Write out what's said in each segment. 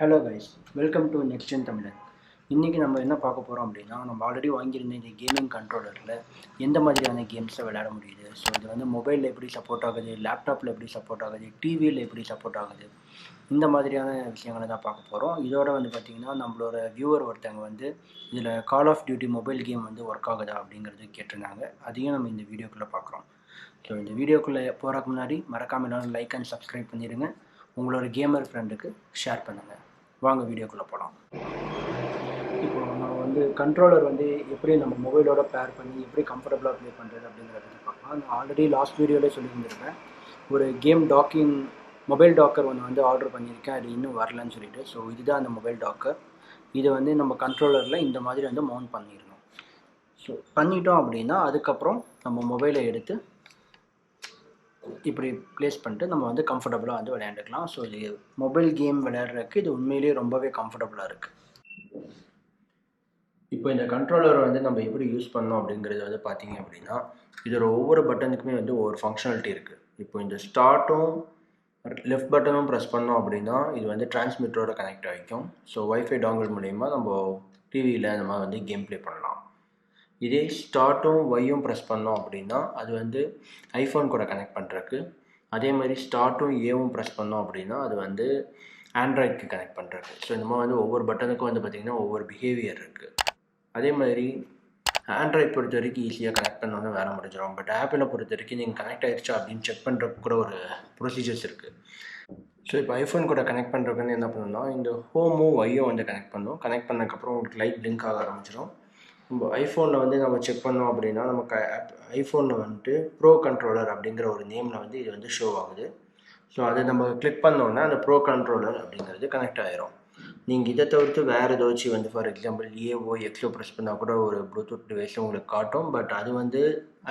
Hello guys, welcome to Next Gen Tamilan. இன்றைக்கி நம்ம என்ன பார்க்க போகிறோம் அப்படின்னா, நம்ம ஆல்ரெடி வாங்கியிருந்த இந்த கேமிங் கண்ட்ரோலரில் எந்த மாதிரியான கேம்ஸை விளையாட முடியுது. ஸோ இது வந்து மொபைலில் எப்படி சப்போர்ட் ஆகுது, லேப்டாப்பில் எப்படி சப்போர்ட் ஆகுது, டிவியில் எப்படி சப்போர்ட் ஆகுது, இந்த மாதிரியான விஷயங்களை தான் பார்க்க போகிறோம். இதோட வந்து பார்த்திங்கன்னா, நம்மளோட வியூவர் ஒருத்தவங்க வந்து இதில் கால் ஆஃப் டியூட்டி மொபைல் கேம் வந்து ஒர்க் ஆகுதா அப்படிங்கிறது கேட்டிருந்தாங்க. அதையும் நம்ம இந்த வீடியோக்குள்ளே பார்க்குறோம். ஸோ இந்த வீடியோக்குள்ளே போகிறதுக்கு முன்னாடி மறக்காமல் எல்லாரும் லைக் அண்ட் சப்ஸ்கிரைப் பண்ணிடுங்க. உங்களோட கேமர் ஃப்ரெண்டுக்கு ஷேர் பண்ணுங்கள். வாங்க வீடியோக்குள்ளே போகலாம். இப்போ நம்ம வந்து கண்ட்ரோலர் வந்து எப்படி நம்ம மொபைலோட பேர் பண்ணி எப்படி கம்ஃபர்டபுளாக ப்ளே பண்ணுறது அப்படிங்கிறத பற்றி பார்க்கலாம். நான் ஆல்ரெடி லாஸ்ட் வீடியோவிலே சொல்லியிருந்திருப்பேன், ஒரு கேம் டாக்கிங் மொபைல் டாக்கர் ஒன்று வந்து ஆர்டர் பண்ணியிருக்கேன், அது இன்னும் வரலன்னு சொல்லிட்டு. ஸோ இதுதான் அந்த மொபைல் டாக்கர். இதை வந்து நம்ம கண்ட்ரோலரில் இந்த மாதிரி வந்து மவுண்ட் பண்ணிடணும். ஸோ பண்ணிட்டோம் அப்படின்னா அதுக்கப்புறம் நம்ம மொபைலை எடுத்து இப்படி ப்ளேஸ் பண்ணிட்டு நம்ம வந்து கம்ஃபர்டபுளாக வந்து விளையாண்டுக்கலாம். ஸோ இது மொபைல் கேம் விளையாடுறதுக்கு இது உண்மையிலேயே ரொம்பவே கம்ஃபர்டபுளாக இருக்குது. இப்போ இந்த கண்ட்ரோலரை வந்து நம்ம எப்படி யூஸ் பண்ணோம் அப்படிங்கிறது வந்து பார்த்தீங்க அப்படின்னா, இதோட ஒவ்வொரு பட்டனுக்குமே வந்து ஒவ்வொரு ஃபங்க்ஷனாலிட்டி இருக்குது. இப்போ இந்த ஸ்டார்ட்டும் லெஃப்ட் பட்டனும் ப்ரெஸ் பண்ணோம் அப்படின்னா இது வந்து டிரான்ஸ்மிட்டரோட கனெக்ட் ஆகிக்கும். ஸோ வைஃபை டாங்கல் மூலயமா நம்ம டிவியில் நம்ம வந்து கேம் ப்ளே பண்ணலாம். இதே ஸ்டார்ட்டும் ஒய்யும் ப்ரெஸ் பண்ணோம் அப்படின்னா அது வந்து ஐஃபோன் கூட கனெக்ட் பண்ணுறதுக்கு. அதே மாதிரி ஸ்டார்ட்டும் ஏவும் ப்ரெஸ் பண்ணோம் அப்படின்னா அது வந்து ஆண்ட்ராய்டுக்கு கனெக்ட் பண்ணுறதுக்கு. ஸோ இந்த மாதிரி வந்து ஒவ்வொரு பட்டனுக்கும் வந்து பார்த்திங்கன்னா ஒவ்வொரு பிஹேவியர் இருக்குது. அதே மாதிரி ஆண்ட்ராய்ட் பொறுத்த வரைக்கும் ஈஸியாக கனெக்ட் பண்ணோன்னு வேலை முடிஞ்சிடும். பட் ஆப்பிளை பொறுத்த வரைக்கும் நீங்கள் கனெக்ட் ஆகிடுச்சா அப்படின்னு செக் பண்ணுறதுக்கு கூட ஒரு ப்ரொசீஜர்ஸ் இருக்குது. ஸோ இப்போ ஐஃபோன் கூட கனெக்ட் பண்ணுறதுக்குன்னு என்ன பண்ணணும்னா, இந்த ஹோமும் ஒய்யும் வந்து கனெக்ட் பண்ணணும். கனெக்ட் பண்ணதுக்கப்புறம் உங்களுக்கு லைட் பிளிங்க் ஆக ஆரம்பிச்சிடும். நம்ம ஐஃபோனில் வந்து நம்ம செக் பண்ணோம் அப்படின்னா நமக்கு ஐஃபோனில் வந்துட்டு ப்ரோ கண்ட்ரோலர் அப்படிங்கிற ஒரு நேமில் வந்து இது வந்து ஷோ ஆகுது. ஸோ அதை நம்ம கிளிக் பண்ணோன்னா அந்த ப்ரோ கண்ட்ரோலர் அப்படிங்கிறது கனெக்ட் ஆகிரும். நீங்கள் இதை தவிர்த்து வேறு ஏதாச்சும் வந்து ஃபார் எக்ஸாம்பிள் ஏஓ எக்ஸோ ப்ரெஸ் பண்ணால் கூட ஒரு ப்ளூடூத் டிவைஸில் உங்களுக்கு காட்டும். பட் அது வந்து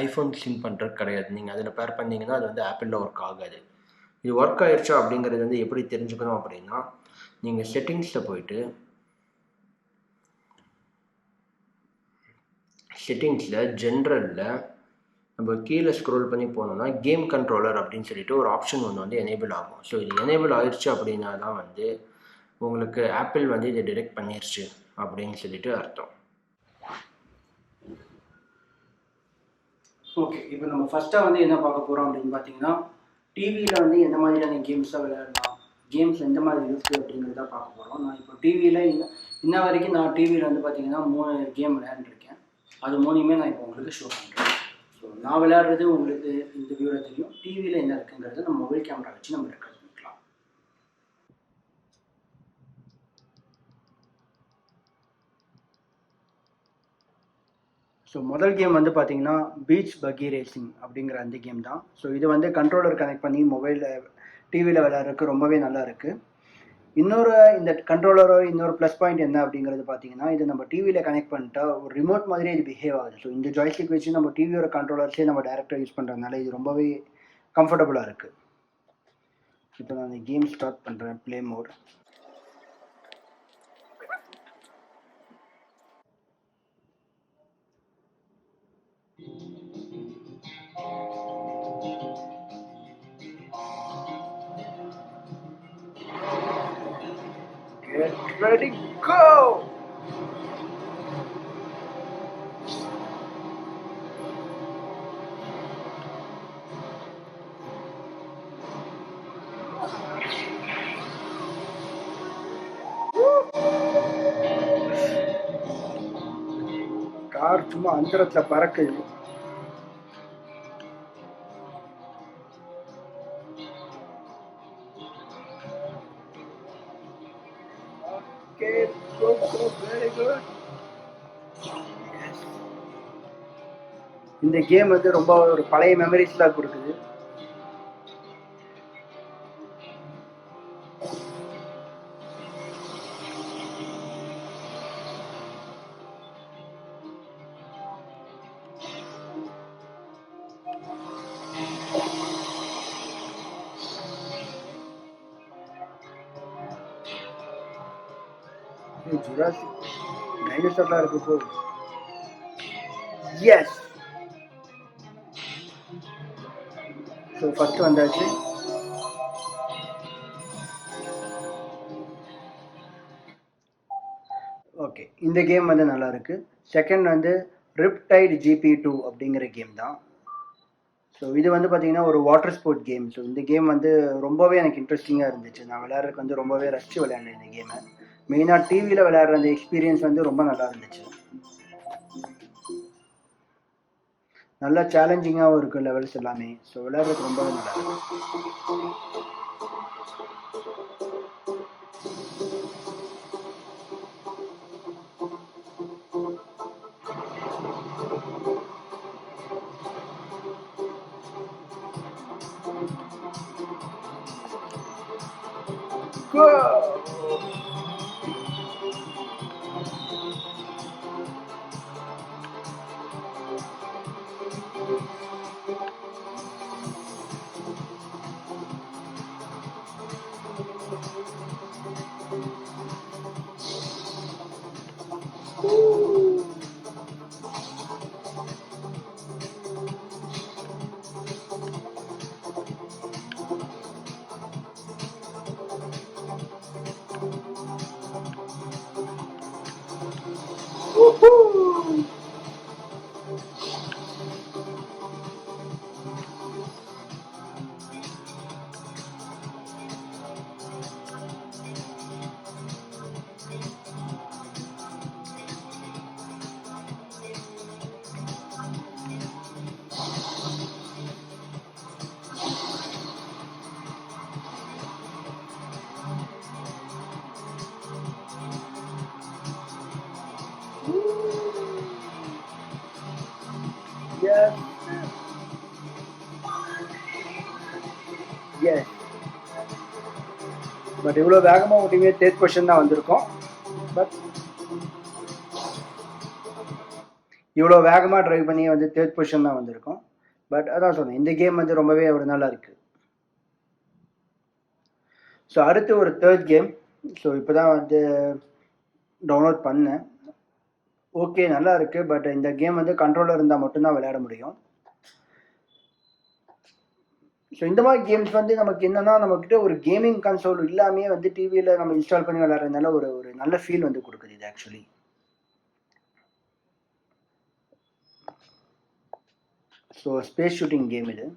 ஐஃபோன் சிங்க் பண்ணுறது கிடையாது. நீங்கள் அதில் பேர் பண்ணிங்கன்னா அது வந்து ஆப்பிளில் ஒர்க் ஆகாது. இது ஒர்க் ஆகிடுச்சா அப்படிங்கிறது வந்து எப்படி தெரிஞ்சுக்கணும் அப்படின்னா, நீங்கள் செட்டிங்ஸில் போயிட்டு செட்டிங்ஸில் ஜென்ரலில் நம்ம கீழே ஸ்க்ரோல் பண்ணி போனோம்னா கேம் கண்ட்ரோலர் அப்படின்னு சொல்லிட்டு ஒரு ஆப்ஷன் ஒன்று வந்து எனேபிள் ஆகும். ஸோ இது எனேபிள் ஆயிடுச்சு அப்படின்னா தான் வந்து உங்களுக்கு ஆப்பிள் வந்து இதை டிடெக்ட் பண்ணிடுச்சு அப்படின்னு சொல்லிட்டு அர்த்தம். ஓகே, இப்போ நம்ம ஃபஸ்ட்டாக வந்து என்ன பார்க்க போகிறோம் அப்படின்னு பார்த்தீங்கன்னா, டிவியில் வந்து எந்த மாதிரியான கேம்ஸாக விளையாடலாம், கேம்ஸ் எந்த மாதிரி இருக்குது அப்படிங்கிறத பார்க்க போகிறோம். நான் இப்போ டிவியில் இன்ன வரைக்கும் நான் டிவியில் வந்து பார்த்தீங்கன்னா 3 கேம் விளையாண்டுருக்கேன். அது 3மே நான் இப்போ உங்களுக்கு ஷோ பண்ணுறேன். ஸோ நான் விளையாடுறது உங்களுக்கு இந்த வியூவில் தெரியும். டிவியில் என்ன இருக்குங்கிறது நம்ம மொபைல் கேமரா வச்சு நம்ம ரெக்கார்ட் பண்ணிக்கலாம். ஸோ முதல் கேம் வந்து பார்த்தீங்கன்னா பீச் பக்கி ரேசிங் அப்படிங்கிற அந்த கேம் தான். ஸோ இது வந்து கண்ட்ரோலர் கனெக்ட் பண்ணி மொபைலில் டிவியில் விளையாடுறதுக்கு ரொம்பவே நல்லா இருக்குது. இந்த கண்ட்ரோலரோ இன்னொரு ப்ளஸ் பாயிண்ட் என்ன அப்படிங்கிறது பார்த்தீங்கன்னா, இது நம்ம டிவியில் கனெக்ட் பண்ணிட்டா ஒரு ரிமோட் மாதிரியே இது பிஹேவ் ஆகுது. ஸோ இந்த ஜாய்ஸ்டிக் வச்சு நம்ம டிவியோட கண்ட்ரோலர்ஸே நம்ம டேரெக்டாக யூஸ் பண்ணுறதுனால இது ரொம்பவே கம்ஃபர்டபுளாக இருக்குது. இப்போ நான் இந்த கேம் ஸ்டார்ட் பண்ணுறேன், play mode. Get ready, go! Car சும்மா அந்தரத்தில் பறக்குது. Okay, go, very good. Yes. இந்த கேம் வந்து ரொம்ப ஒரு பழைய மெமரிஸ்லாம் கொடுக்குது. ஜுராசிக் டைனோசர்லாம் இருக்கு போ. எஸ். ஸோ ஃபஸ்ட்டு வந்தாச்சு. ஓகே, இந்த கேம் வந்து நல்லா இருக்கு. செகண்ட் வந்து ரிப்டைட் GP2 அப்படிங்கிற கேம் தான். ஸோ இது வந்து பார்த்தீங்கன்னா ஒரு வாட்டர் ஸ்போர்ட் கேம். ஸோ இந்த கேம் வந்து ரொம்பவே எனக்கு இன்ட்ரெஸ்டிங்காக இருந்துச்சு. நான் விளையாடுறதுக்கு வந்து ரொம்பவே ரசித்து விளையாண்டேன் இந்த கேமை. மெயினாக டிவியில் விளையாடுற அந்த எக்ஸ்பீரியன்ஸ் வந்து ரொம்ப நல்லா இருந்துச்சு. நல்லா சேலஞ்சிங்காகவும் இருக்குது லெவல்ஸ் எல்லாமே. ஸோ விளையாடுறதுக்கு ரொம்பவே நல்லா இருக்கு. Yes. Yes. பட் இவ்வளோ வேகமாக ஓட்டியுமே தேர்ட் பொசிஷன் தான் வந்திருக்கோம். பட் இவ்வளோ வேகமாக ட்ரைவ் பண்ணி வந்து தேர்ட் பொசிஷன் தான் வந்திருக்கோம். பட் அதான் சொன்னேன், இந்த கேம் வந்து ரொம்பவே ஒரு நல்லா இருக்குது. ஸோ அடுத்து ஒரு தேர்ட் கேம். ஸோ இப்போ தான் வந்து டவுன்லோட் பண்ணேன். ஓகே, நல்லா இருக்குது. பட் இந்த கேம் வந்து கண்ட்ரோலர் இருந்தால் மட்டும்தான் விளையாட முடியும். ஸோ இந்த மாதிரி கேம்ஸ் வந்து நமக்கு என்னன்னா, நம்மக்கிட்ட ஒரு கேமிங் கன்சோல் இல்லாமே வந்து டிவியில் நம்ம இன்ஸ்டால் பண்ணி விளையாடுறதுனால ஒரு ஒரு நல்ல ஃபீல் வந்து கொடுக்குது இது actually. So space shooting game இது.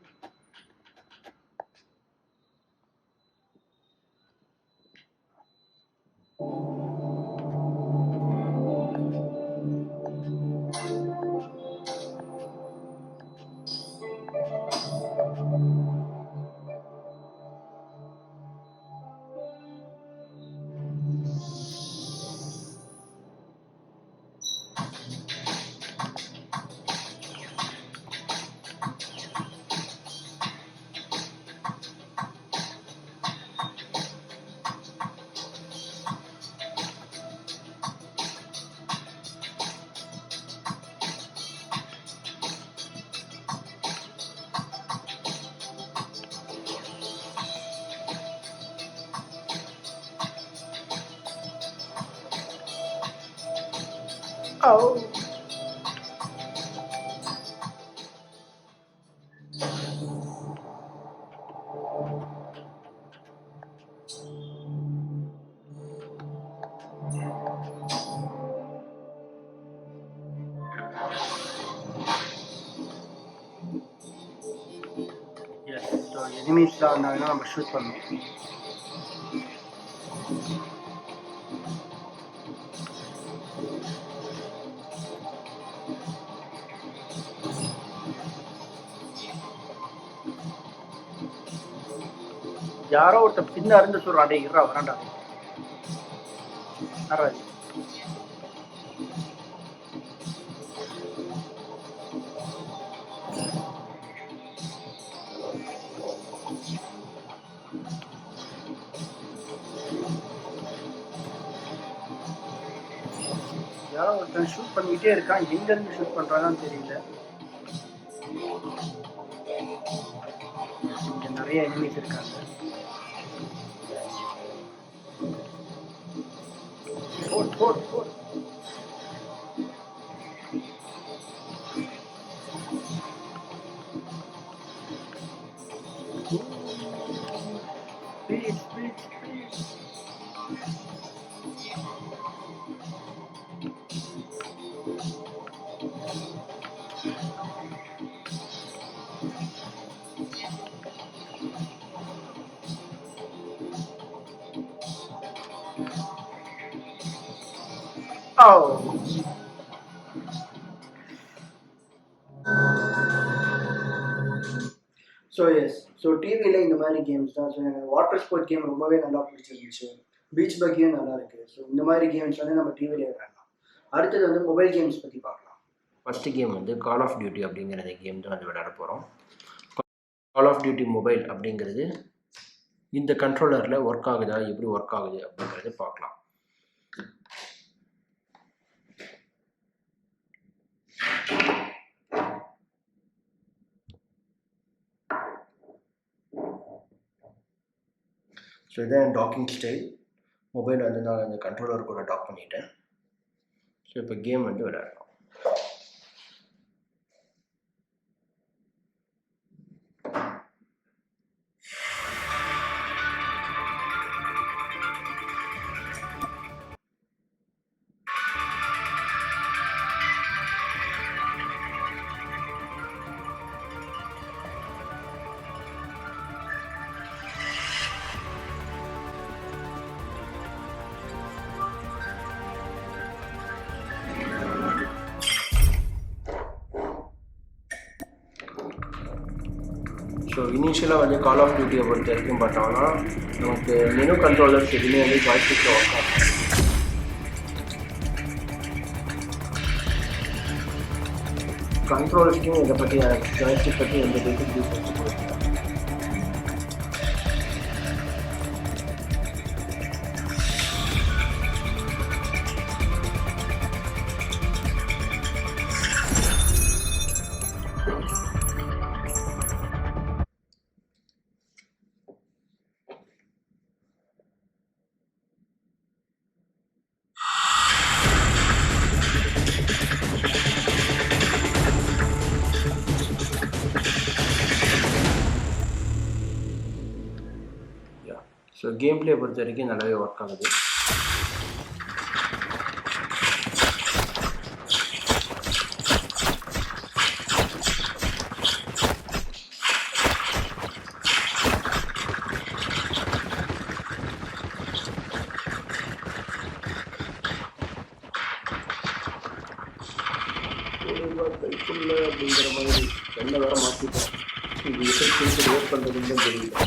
Oh. Yes, so எனிமீஸ்லாம் வந்தாங்கன்னா நம்ம ஷூட் பண்ணணும். யாரோ ஒருத்தர் பின்ன இருந்து சொல்றான், டேய் இருடா வரான்டா. வராது. யாரோ ஒருத்தன் ஷூட் பண்ணிக்கிட்டே இருக்கான். எங்க இருந்து ஷூட் பண்றாங்கன்னு தெரியல. இங்க நிறைய எனிமீஸ் இருக்காங்க. போட். Please. Oh. So yes so டிவியில் இந்த மாதிரி கேம்ஸ் தான். ஸோ எனக்கு வாட்டர் ஸ்போர்ட் கேம் ரொம்பவே நல்லா பிடிச்சிருந்துச்சு. பீச் பக்கியும் நல்லா இருக்குது. ஸோ இந்த மாதிரி கேம்ஸ் வந்து நம்ம டிவியில் விளையாடலாம். அடுத்தது வந்து மொபைல் கேம்ஸ் பற்றி பார்க்கலாம். ஃபஸ்ட்டு கேம் வந்து கால் ஆஃப் டியூட்டி அப்படிங்கிற கேம் தான் வந்து விளையாட போகிறோம். கால் ஆஃப் டியூட்டி மொபைல் அப்படிங்கிறது இந்த கண்ட்ரோலரில் ஒர்க் ஆகுதா, எப்படி ஒர்க் ஆகுது அப்படிங்கிறது பார்க்கலாம். ஸோ இதான் டாக்கிங் ஸ்டைல். மொபைல் வந்து நான் இந்த கண்ட்ரோலர் கூட டாக் பண்ணிட்டேன். ஸோ இப்போ கேம் வந்து விளையாடலாம். ஸோ இனிஷியலாக வந்து கால் ஆஃப் டியூட்டியை பொறுத்த வரைக்கும் பார்த்தோம்னா நமக்கு மெனு கண்ட்ரோலர்ஸ் எதுவுமே வந்து ஜாய்ஸ்டிக்கில் ஒர்க் ஆகும். கண்ட்ரோல்ஸ்க்கும் இதை பற்றி ஜாய்ஸ்டிக் பற்றி எந்த பேசிக் டீட்டெயில்ஸ் கொடுக்கல. ஸோ கேம் பிளே பொறுத்த வரைக்கும் நல்லாவே ஒர்க் ஆகுது. கைக்குள்ள அப்படிங்கிற மாதிரி என்ன வேற மாற்றிட்டேன். இது எஃபெக்ட் ஒர்க் பண்ணுறதுன்னு தான் தெரியல.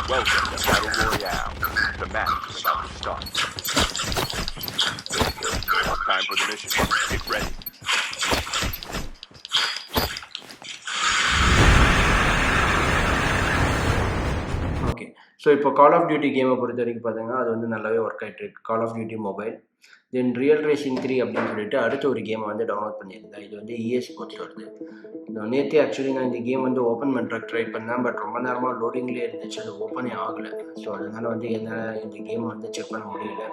Welcome to Battle Royale. The match is about to start. Time for the mission. Get ready. Okay, so இப்போ கால் ஆஃப் டியூட்டி கேமை பொறுத்த வரைக்கும் பார்த்தீங்கன்னா அது வந்து நல்லாவே ஒர்க் ஆகிட்டு இருக்கு. Call of duty mobile. Then real racing 3 அப்படின்னு சொல்லிட்டு அடுத்த ஒரு கேமை வந்து டவுன்லோட் பண்ணியிருந்தேன். இது வந்து EA Sports வருது. நேற்றே ஆக்சுவலி நான் இந்த கேம் வந்து ஓப்பன் பண்ணுறதுக்கு ட்ரை பண்ணேன். பட் ரொம்ப நேரமாக லோடிங்லேயே இருந்துச்சு, அது ஓப்பனே ஆகலை. ஸோ அதனால் வந்து என்னால் இந்த கேமை வந்து செக் பண்ண முடியல.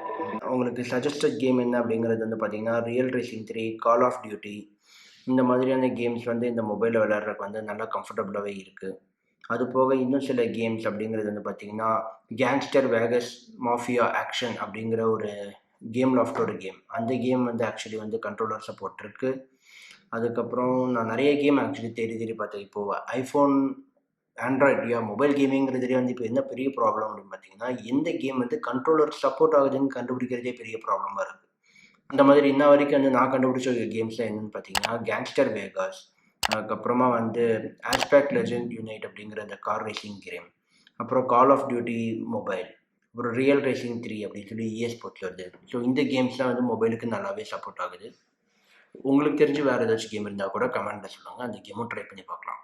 உங்களுக்கு சஜஸ்டட் கேம் என்ன அப்படிங்கிறது வந்து பார்த்தீங்கன்னா real racing 3, call of duty இந்த மாதிரியான கேம்ஸ் வந்து இந்த மொபைலில் விளையாடுறதுக்கு வந்து நல்லா கம்ஃபர்டபுளாகவே இருக்குது. அது போக இன்னும் சில கேம்ஸ் அப்படிங்கிறது வந்து பார்த்தீங்கன்னா கேங்ஸ்டர் வேகஸ் மாஃபியா ஆக்ஷன் அப்படிங்கிற ஒரு கேம் லாஃப்டோட கேம். அந்த கேம் வந்து ஆக்சுவலி வந்து கண்ட்ரோலர் சப்போர்ட் இருக்குது. அதுக்கப்புறம் நான் நிறைய கேம் ஆக்சுவலி தேடி பார்த்தேன். இப்போது ஐஃபோன், ஆண்ட்ராய்டு மொபைல் கேமிங்கிறதுலேயே வந்து இப்போ என்ன பெரிய ப்ராப்ளம் அப்படின்னு பார்த்தீங்கன்னா எந்த கேம் வந்து கண்ட்ரோலர் சப்போர்ட் ஆகுதுன்னு கண்டுபிடிக்கிறதே பெரிய ப்ராப்ளமாக இருக்குது. அந்த மாதிரி இன்ன வரைக்கும் வந்து நான் கண்டுபிடிச்ச கேம்ஸில் என்னென்னு பார்த்தீங்கன்னா கேங்ஸ்டர் வேகாஸ், அதுக்கப்புறமா வந்து ஆஸ்பெக்ட் லெஜெண்ட் யூனைட் அப்படிங்கிற அந்த கார் ரேசிங் கேம், அப்புறம் கால் ஆஃப் டியூட்டி மொபைல், அப்புறம் ரியல் ரேசிங் 3 அப்படின்னு சொல்லி EA Sports வருது. ஸோ இந்த கேம்ஸ்லாம் வந்து மொபைலுக்கு நல்லாவே சப்போர்ட் ஆகுது. உங்களுக்கு தெரிஞ்சு வேறு ஏதாச்சும் கேம் இருந்தால் கூட கமெண்ட்டில் சொல்லுங்கள், அந்த கேமும் ட்ரை பண்ணி பார்க்கலாம்.